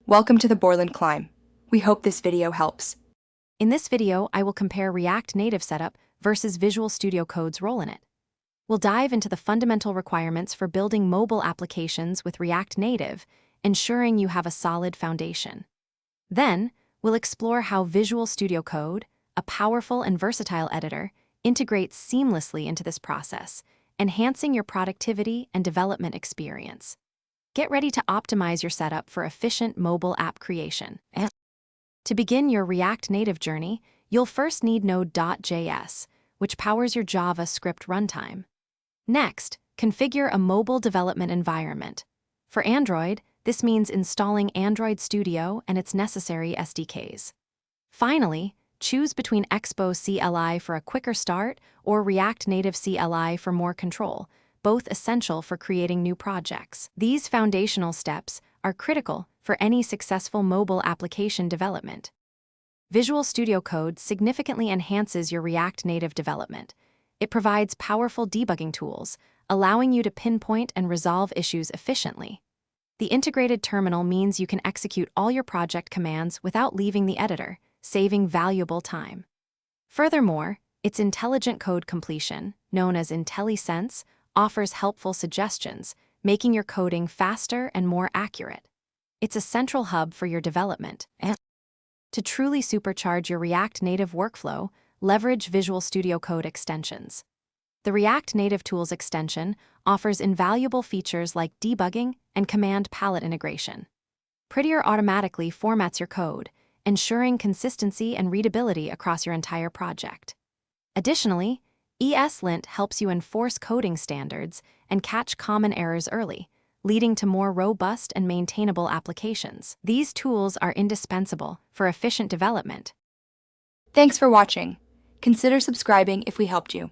Welcome to the Borland Climb. We hope this video helps. In this video, I will compare React Native setup versus Visual Studio Code's role in it. We'll dive into the fundamental requirements for building mobile applications with React Native, ensuring you have a solid foundation. Then, we'll explore how Visual Studio Code, a powerful and versatile editor, integrates seamlessly into this process, enhancing your productivity and development experience. Get ready to optimize your setup for efficient mobile app creation. To begin your React Native journey, you'll first need Node.js, which powers your JavaScript runtime. Next, configure a mobile development environment. For Android, this means installing Android Studio and its necessary SDKs. Finally, choose between Expo CLI for a quicker start or React Native CLI for more control, both essential for creating new projects. These foundational steps are critical for any successful mobile application development. Visual Studio Code significantly enhances your React Native development. It provides powerful debugging tools, allowing you to pinpoint and resolve issues efficiently. The integrated terminal means you can execute all your project commands without leaving the editor, saving valuable time. Furthermore, its intelligent code completion, known as IntelliSense, offers helpful suggestions, making your coding faster and more accurate. It's a central hub for your development. To truly supercharge your React Native workflow, leverage Visual Studio Code extensions. The React Native Tools extension offers invaluable features like debugging and command palette integration. Prettier automatically formats your code, ensuring consistency and readability across your entire project. Additionally, ESLint helps you enforce coding standards and catch common errors early, leading to more robust and maintainable applications. These tools are indispensable for efficient development. Thanks for watching. Consider subscribing if we helped you.